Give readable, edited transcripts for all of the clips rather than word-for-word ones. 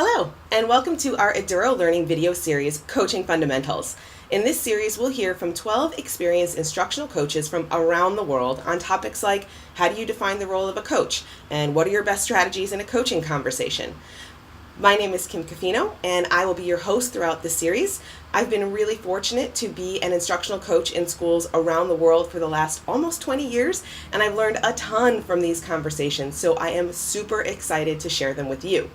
Hello, and welcome to our Eduro Learning video series, Coaching Fundamentals. In this series, we'll hear from 12 experienced instructional coaches from around the world on topics like how do you define the role of a coach, and what are your best strategies in a coaching conversation. My name is Kim Cofino, and I will be your host throughout this series. I've been really fortunate to be an instructional coach in schools around the world for the last almost 20 years, and I've learned a ton from these conversations, so I am super excited to share them with you.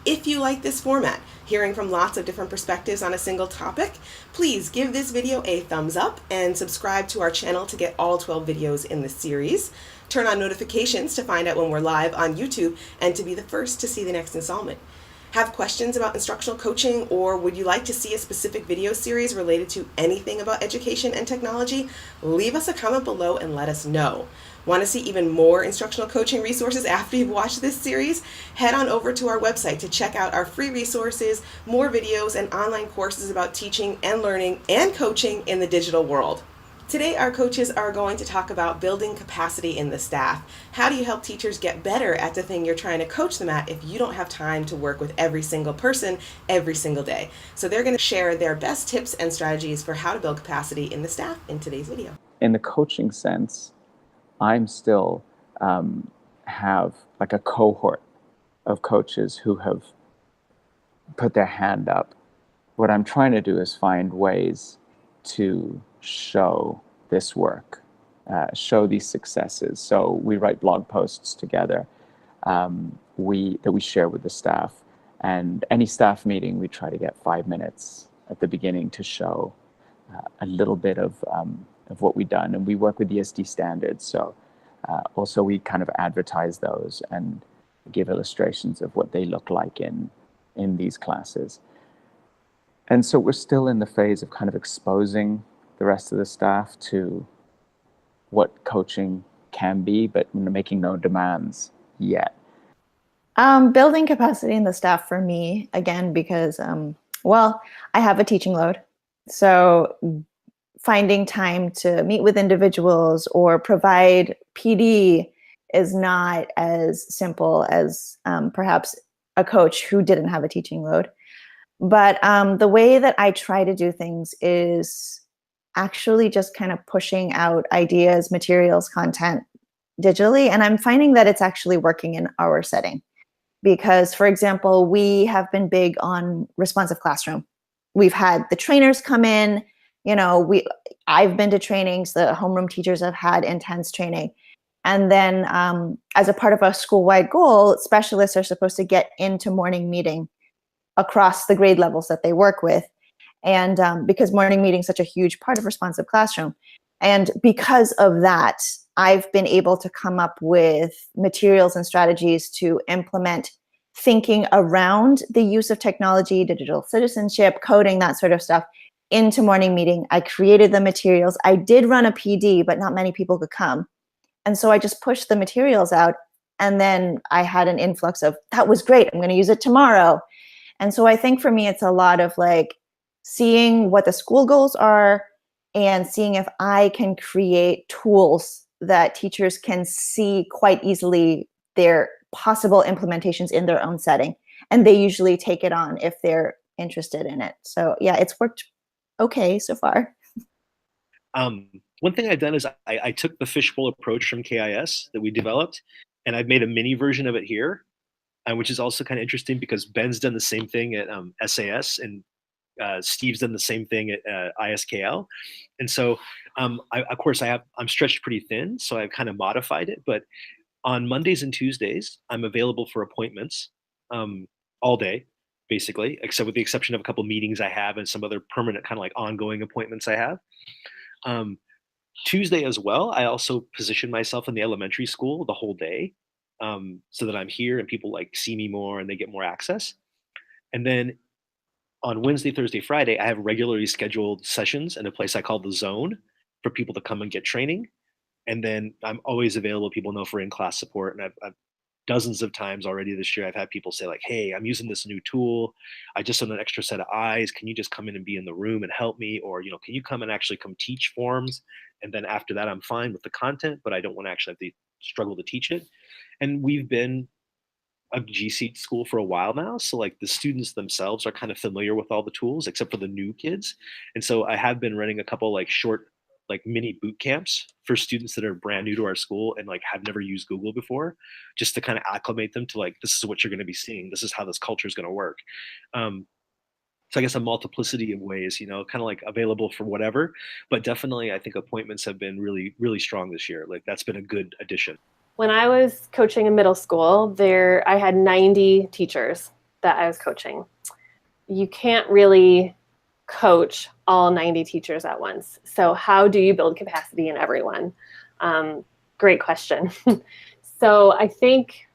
If you like this format, hearing from lots of different perspectives on a single topic, please give this video a thumbs up and subscribe to our channel to get all 12 videos in this series. Turn on notifications to find out when we're live on YouTube and to be the first to see the next installment. Have questions about instructional coaching, or would you like to see a specific video series related to anything about education and technology? Leave us a comment below and let us know. Want to see even more instructional coaching resources after you've watched this series? Head on over to our website to check out our free resources, more videos, and online courses about teaching and learning and coaching in the digital world. Today, our coaches are going to talk about building capacity in the staff. How do you help teachers get better at the thing you're trying to coach them at if you don't have time to work with every single person every single day? So they're going to share their best tips and strategies for how to build capacity in the staff in today's video. In the coaching sense, I'm still have like a cohort of coaches who have put their hand up. What I'm trying to do is find ways to show this work, show these successes. So we write blog posts together that we share with the staff. And any staff meeting, we try to get 5 minutes at the beginning to show a little bit of what we've done. And we work with ESD standards. So also we kind of advertise those and give illustrations of what they look like in these classes. And so we're still in the phase of kind of exposing the rest of the staff to what coaching can be, but making no demands yet. Building capacity in the staff for me, again, because, I have a teaching load. So finding time to meet with individuals or provide PD is not as simple as perhaps a coach who didn't have a teaching load. But the way that I try to do things is actually just kind of pushing out ideas, materials, content digitally. And I'm finding that it's actually working in our setting. Because, for example, we have been big on responsive classroom. We've had the trainers come in, I've been to trainings, the homeroom teachers have had intense training. And then as a part of a school-wide goal, specialists are supposed to get into morning meeting across the grade levels that they work with. And because morning meeting is such a huge part of responsive classroom. And because of that, I've been able to come up with materials and strategies to implement thinking around the use of technology, digital citizenship, coding, that sort of stuff into morning meeting. I created the materials. I did run a PD, but not many people could come. And so I just pushed the materials out. And then I had an influx of, that was great, I'm going to use it tomorrow. And so I think for me, it's a lot of like seeing what the school goals are and seeing if I can create tools that teachers can see quite easily their possible implementations in their own setting. And they usually take it on if they're interested in it. So yeah, it's worked okay so far. One thing I've done is I took the fishbowl approach from KIS that we developed, and I've made a mini version of it here, which is also kind of interesting because Ben's done the same thing at SAS, and Steve's done the same thing at ISKL. And so, I'm stretched pretty thin, so I've kind of modified it. But on Mondays and Tuesdays, I'm available for appointments all day, basically, except with the exception of a couple meetings I have and some other permanent kind of like ongoing appointments I have. Tuesday as well, I also position myself in the elementary school the whole day so that I'm here and people like see me more and they get more access. And then on Wednesday, Thursday, Friday, I have regularly scheduled sessions in a place I call the Zone for people to come and get training. And then I'm always available. People know for in-class support. And I've dozens of times already this year, I've had people say like, hey, I'm using this new tool. I just want an extra set of eyes. Can you just come in and be in the room and help me? Or, can you come and actually come teach forms? And then after that, I'm fine with the content, but I don't want to actually have to struggle to teach it. And we've been a GC school for a while now. So like the students themselves are kind of familiar with all the tools except for the new kids. And so I have been running a couple like short like mini boot camps for students that are brand new to our school and like have never used Google before, just to kind of acclimate them to like, this is what you're going to be seeing. This is how this culture is going to work. Um, so I guess a multiplicity of ways, kind of like available for whatever, but definitely I think appointments have been really, really strong this year. Like that's been a good addition. When I was coaching in middle school, I had 90 teachers that I was coaching. You can't really coach all 90 teachers at once. So how do you build capacity in everyone? Great question. So I think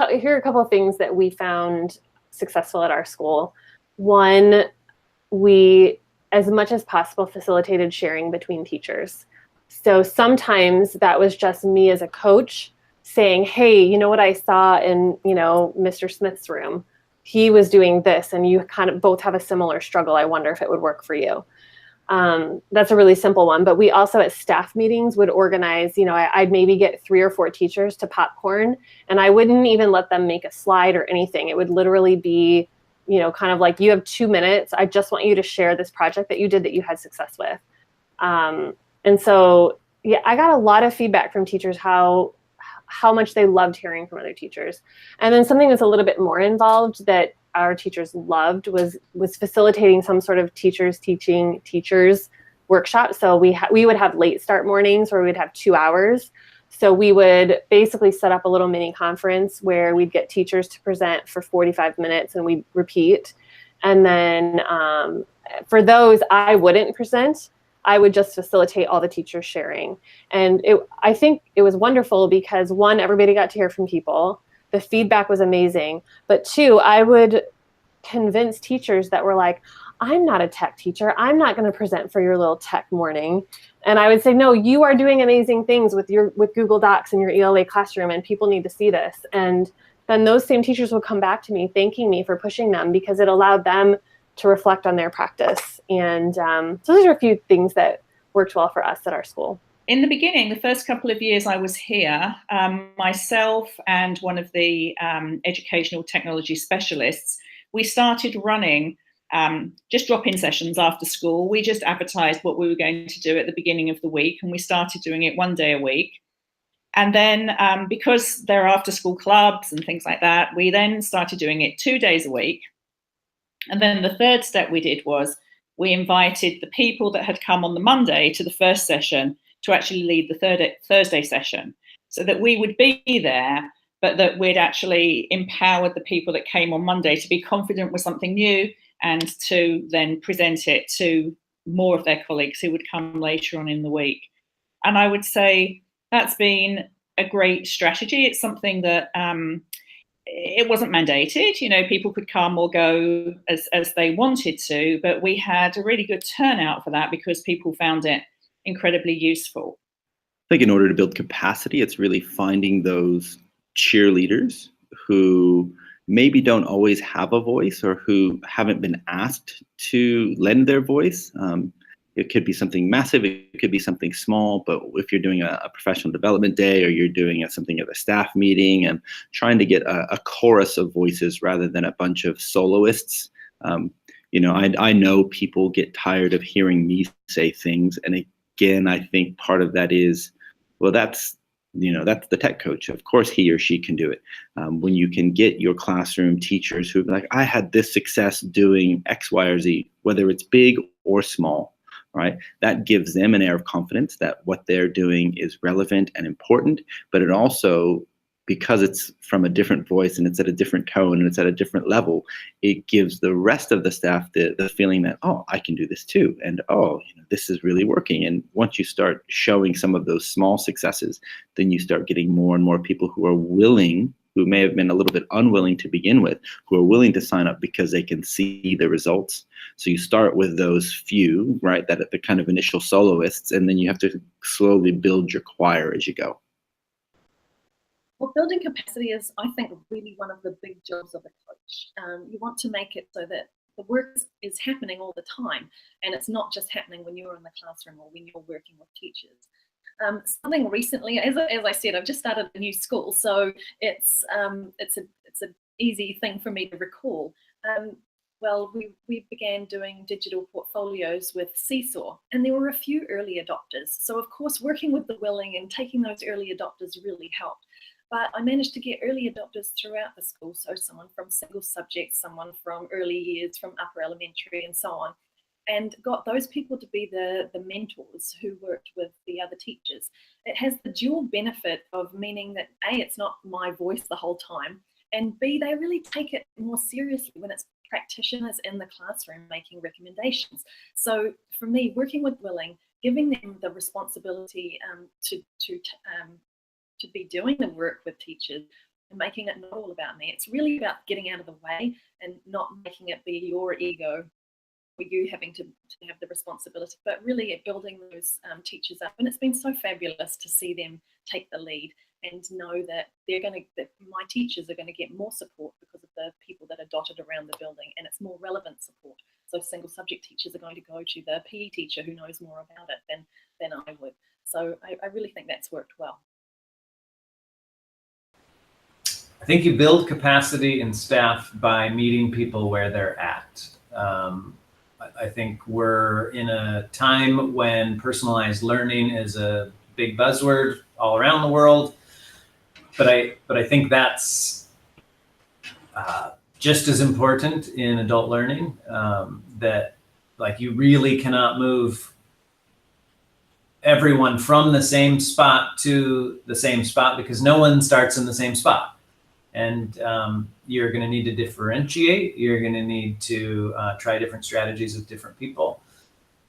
here are a couple of things that we found successful at our school. One, we, as much as possible, facilitated sharing between teachers. So sometimes that was just me as a coach saying, hey, you know what I saw in, Mr. Smith's room? He was doing this and you kind of both have a similar struggle. I wonder if it would work for you. That's a really simple one. But we also at staff meetings would organize, I'd maybe get 3 or 4 teachers to popcorn and I wouldn't even let them make a slide or anything. It would literally be, kind of like, you have 2 minutes. I just want you to share this project that you did that you had success with. And so, yeah, I got a lot of feedback from teachers how much they loved hearing from other teachers. And then something that's a little bit more involved that our teachers loved was facilitating some sort of teachers teaching teachers workshop. So we would have late start mornings where we'd have 2 hours. So we would basically set up a little mini conference where we'd get teachers to present for 45 minutes and we'd repeat. And then for those, I wouldn't present. I would just facilitate all the teachers sharing. And I think it was wonderful because 1, everybody got to hear from people. The feedback was amazing. But 2, I would convince teachers that were like, I'm not a tech teacher. I'm not going to present for your little tech morning. And I would say, no, you are doing amazing things with Google Docs and your ELA classroom, and people need to see this. And then those same teachers would come back to me thanking me for pushing them because it allowed them to reflect on their practice. And so those are a few things that worked well for us at our school. In the beginning, the first couple of years I was here, myself and one of the educational technology specialists, we started running just drop-in sessions after school. We just advertised what we were going to do at the beginning of the week, and we started doing it 1 day a week. And then because there are after-school clubs and things like that, we then started doing it 2 days a week. And then the third step we did was we invited the people that had come on the Monday to the first session to actually lead the Thursday session, so that we would be there, but that we'd actually empowered the people that came on Monday to be confident with something new and to then present it to more of their colleagues who would come later on in the week. And I would say that's been a great strategy. It's something that it wasn't mandated, people could come or go as they wanted to, but we had a really good turnout for that because people found it incredibly useful. I think in order to build capacity, it's really finding those cheerleaders who maybe don't always have a voice or who haven't been asked to lend their voice. It could be something massive, it could be something small, but if you're doing a professional development day or you're doing something at a staff meeting and trying to get a chorus of voices rather than a bunch of soloists, I know people get tired of hearing me say things. And again, I think part of that is, well, that's the tech coach. Of course, he or she can do it. When you can get your classroom teachers who are like, I had this success doing X, Y, or Z, whether it's big or small, right? That gives them an air of confidence that what they're doing is relevant and important, but it also, because it's from a different voice and it's at a different tone and it's at a different level, it gives the rest of the staff the feeling that, oh, I can do this too. And, oh, this is really working. And once you start showing some of those small successes, then you start getting more and more people who are willing, who may have been a little bit unwilling to begin with, who are willing to sign up because they can see the results. So you start with those few, right, that are the kind of initial soloists, and then you have to slowly build your choir as you go. Well, building capacity is, I think, really one of the big jobs of a coach. You want to make it so that the work is happening all the time, and it's not just happening when you're in the classroom or when you're working with teachers. Something recently, as I said, I've just started a new school, so it's a easy thing for me to recall. Well, we began doing digital portfolios with Seesaw, and there were a few early adopters. So of course, working with the willing and taking those early adopters really helped. But I managed to get early adopters throughout the school. So someone from single subject, someone from early years, from upper elementary, and so on, and got those people to be the mentors who worked with the other teachers. It has the dual benefit of meaning that A, it's not my voice the whole time, and B, they really take it more seriously when it's practitioners in the classroom making recommendations. So for me, working with willing, giving them the responsibility to be doing the work with teachers and making it not all about me. It's really about getting out of the way and not making it be your ego or you having to have the responsibility, but really building those teachers up. And it's been so fabulous to see them take the lead and know that that my teachers are going to get more support because of the people that are dotted around the building, and it's more relevant support. So single subject teachers are going to go to the PE teacher who knows more about it than I would. So I really think that's worked well. I think you build capacity in staff by meeting people where they're at. I think we're in a time when personalized learning is a big buzzword all around the world, but I think that's just as important in adult learning, that like you really cannot move everyone from the same spot to the same spot because no one starts in the same spot. And you're going to need to differentiate. You're going to need to try different strategies with different people.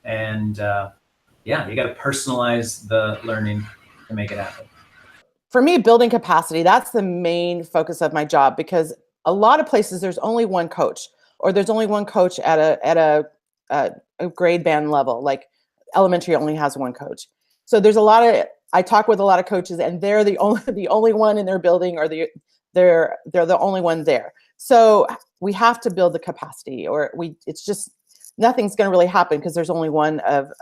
And yeah, you got to personalize the learning to make it happen. For me, building capacity, that's the main focus of my job, because a lot of places there's only one coach, or there's only one coach at a grade band level. Like elementary only has one coach. So there's I talk with a lot of coaches, and they're the only one in their building, or they're the only one there. So we have to build the capacity, or it's just nothing's going to really happen because there's only one of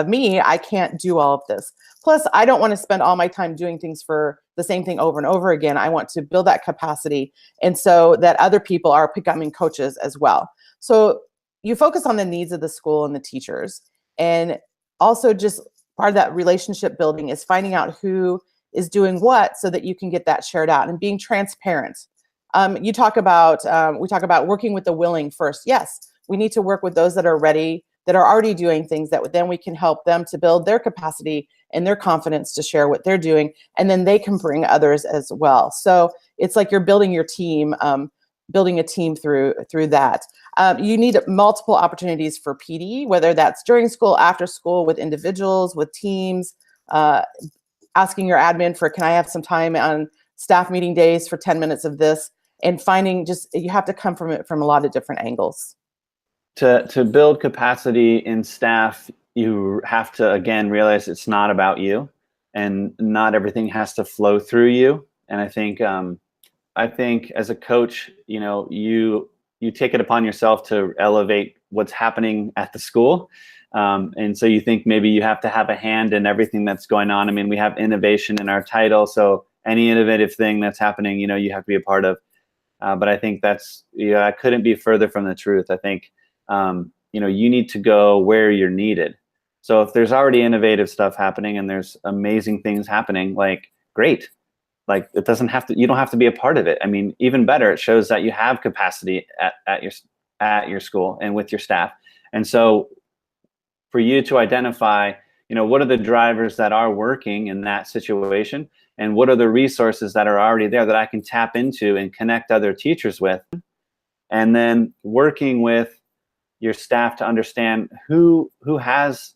me. I can't do all of this. Plus, I don't want to spend all my time doing things for the same thing over and over again. I want to build that capacity, and so that other people are becoming coaches as well. So you focus on the needs of the school and the teachers, and also just part of that relationship building is finding out who is doing what so that you can get that shared out and being transparent. We talk about working with the willing first. Yes, we need to work with those that are ready, that are already doing things, that then we can help them to build their capacity and their confidence to share what they're doing, and then they can bring others as well. So it's like you're building your team, building a team through that. You need multiple opportunities for PD, whether that's during school, after school, with individuals, with teams, asking your admin for, can I have some time on staff meeting days for 10 minutes of this, and finding you have to come from it from a lot of different angles. To build capacity in staff, you have to, again, realize it's not about you, and not everything has to flow through you. And I think as a coach, you take it upon yourself to elevate what's happening at the school. And so you think maybe you have to have a hand in everything that's going on. I mean, we have innovation in our title, so any innovative thing that's happening, you have to be a part of. But I think I couldn't be further from the truth. I think, you need to go where you're needed. So if there's already innovative stuff happening and there's amazing things happening, like, great. Like, you don't have to be a part of it. I mean, even better, it shows that you have capacity at your school and with your staff. And so for you to identify, what are the drivers that are working in that situation, and what are the resources that are already there that I can tap into and connect other teachers with, and then working with your staff to understand who has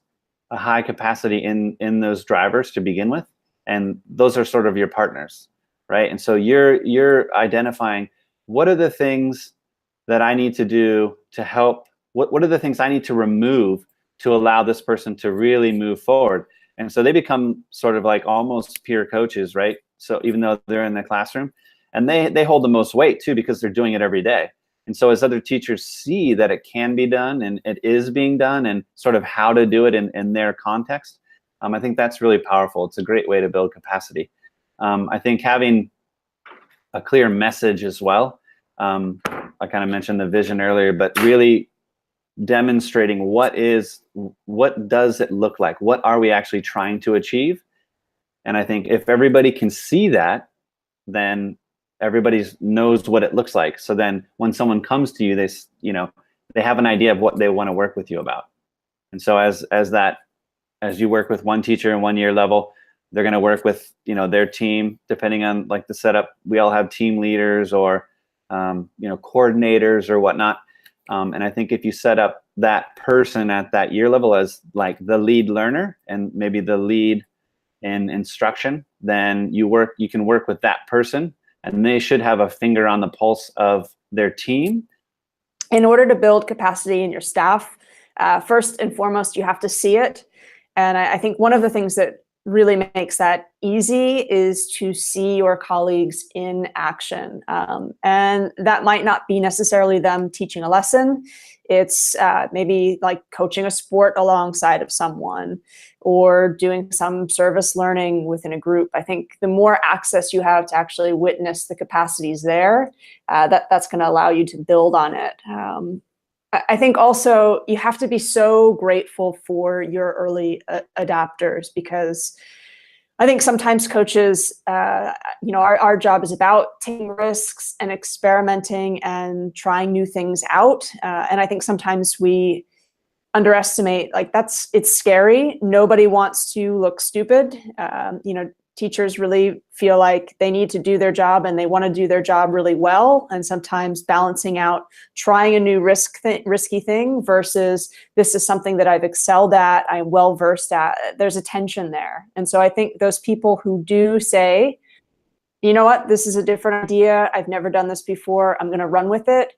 a high capacity in those drivers to begin with, and those are sort of your partners, right? And so you're identifying what are the things that I need to do to help. What are the things I need to remove to allow this person to really move forward? And so they become sort of like almost peer coaches, right? So even though they're in the classroom, and they hold the most weight too, because they're doing it every day. And so as other teachers see that it can be done and it is being done, and sort of how to do it in their context, I think that's really powerful. It's a great way to build capacity. I think having a clear message as well. I kind of mentioned the vision earlier, but really demonstrating what does it look like? What are we actually trying to achieve? And I think if everybody can see that, then everybody knows what it looks like. So then when someone comes to you, they have an idea of what they want to work with you about. And so as you work with one teacher in 1 year level, they're going to work with, their team, depending on like the setup. We all have team leaders or, coordinators or whatnot. And I think if you set up that person at that year level as like the lead learner and maybe the lead in instruction, then you can work with that person, and they should have a finger on the pulse of their team. In order to build capacity in your staff, first and foremost, you have to see it. And I think one of the things that really makes that easy is to see your colleagues in action. And that might not be necessarily them teaching a lesson. It's maybe like coaching a sport alongside of someone or doing some service learning within a group. I think the more access you have to actually witness the capacities there, that's going to allow you to build on it. I think also you have to be so grateful for your early adapters, because I think sometimes coaches, our job is about taking risks and experimenting and trying new things out. And I think sometimes we underestimate, it's scary. Nobody wants to look stupid. Teachers really feel like they need to do their job and they want to do their job really well. And sometimes balancing out trying a new risky thing versus this is something that I've excelled at, I'm well versed at, there's a tension there. And so I think those people who do say, you know what, this is a different idea, I've never done this before, I'm going to run with it.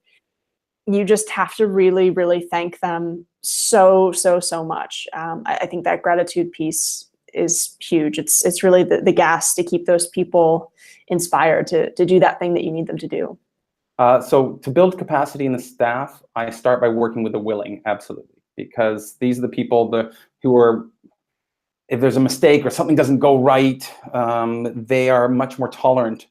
You just have to really, really thank them so much. I think that gratitude piece is huge. It's really the gas to keep those people inspired to do that thing that you need them to do. So to build capacity in the staff, I start by working with the willing, absolutely, because these are the people who are, if there's a mistake or something doesn't go right, they are much more tolerant.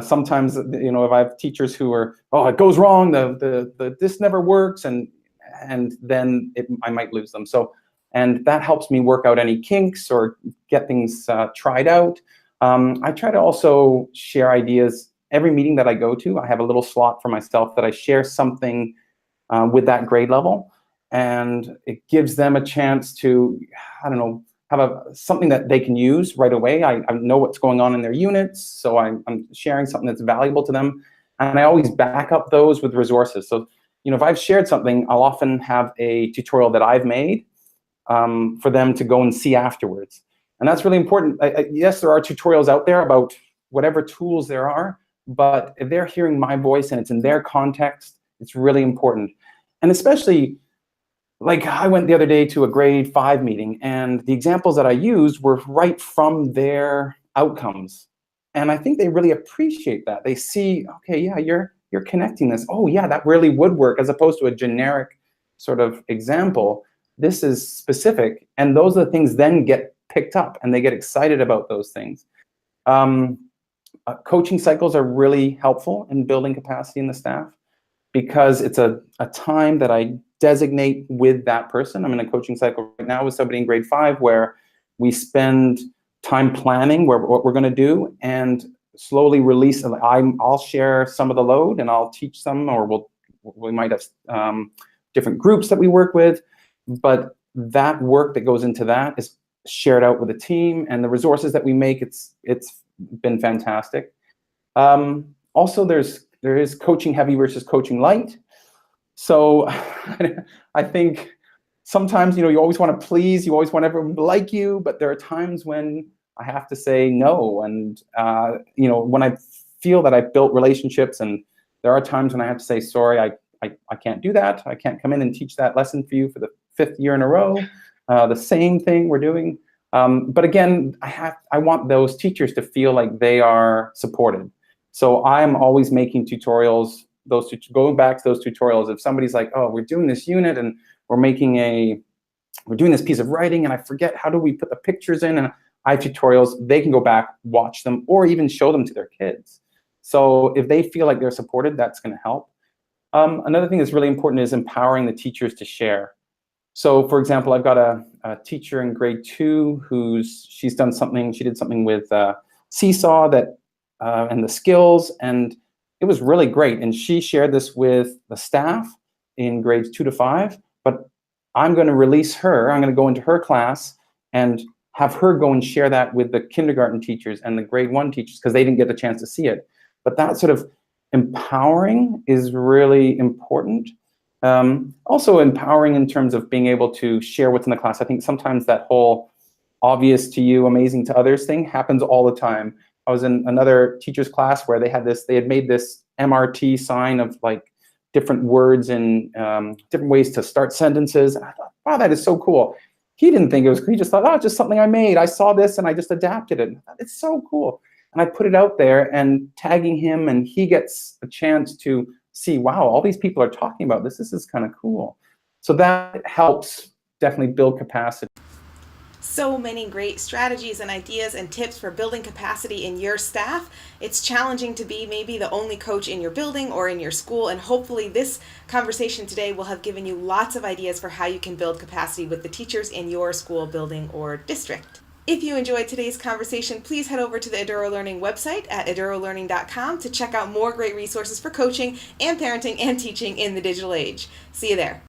Sometimes, if I have teachers who are, it goes wrong, this never works, and then I might lose them. And that helps me work out any kinks or get things tried out. I try to also share ideas. Every meeting that I go to, I have a little slot for myself that I share something with that grade level. And it gives them a chance to, have something that they can use right away. I know what's going on in their units, so I'm sharing something that's valuable to them. And I always back up those with resources. So, if I've shared something, I'll often have a tutorial that I've made for them to go and see afterwards. And that's really important. Yes, there are tutorials out there about whatever tools there are, but if they're hearing my voice and it's in their context, it's really important. And especially, like I went the other day to a grade 5 meeting, and the examples that I used were right from their outcomes. And I think they really appreciate that. They see, okay, yeah, you're connecting this. Oh yeah, that really would work, as opposed to a generic sort of example. This is specific, and those are the things then get picked up, and they get excited about those things. Coaching cycles are really helpful in building capacity in the staff, because it's a time that I designate with that person. I'm in a coaching cycle right now with somebody in grade 5 where we spend time planning what we're going to do and slowly release. I'll share some of the load and I'll teach some, or we might have different groups that we work with. But that work that goes into that is shared out with the team, and the resources that we make, it's been fantastic. Also, there is coaching heavy versus coaching light. So I think sometimes, you always want to please, you always want everyone to like you, but there are times when I have to say no. And, when I feel that I've built relationships, and there are times when I have to say, sorry, I can't do that. I can't come in and teach that lesson for you for the 5th year in a row, the same thing we're doing. But again, I want those teachers to feel like they are supported. So I'm always making tutorials, going back to those tutorials. If somebody's like, oh, we're doing this unit and we're doing this piece of writing and I forget, how do we put the pictures in? And I have tutorials, they can go back, watch them, or even show them to their kids. So if they feel like they're supported, that's going to help. Another thing that's really important is empowering the teachers to share. So for example, I've got a teacher in grade 2 she did something with Seesaw and the skills, and it was really great. And she shared this with the staff in grades 2 to 5, but I'm going to release her. I'm going to go into her class and have her go and share that with the kindergarten teachers and the grade 1 teachers, because they didn't get the chance to see it. But that sort of empowering is really important. Also empowering in terms of being able to share what's in the class. I think sometimes that whole obvious to you, amazing to others thing happens all the time. I was in another teacher's class where they had made this MRT sign of like different words and different ways to start sentences. And I thought, wow, that is so cool. He didn't think it was cool. He just thought, oh, it's just something I made. I saw this and I just adapted it. It's so cool. And I put it out there and tagging him, and he gets a chance to see, wow, all these people are talking about this. This is kind of cool. So that helps definitely build capacity. So many great strategies and ideas and tips for building capacity in your staff. It's challenging to be maybe the only coach in your building or in your school, and hopefully this conversation today will have given you lots of ideas for how you can build capacity with the teachers in your school, building, or district. If you enjoyed today's conversation, please head over to the Eduro Learning website at edurolearning.com to check out more great resources for coaching and parenting and teaching in the digital age. See you there.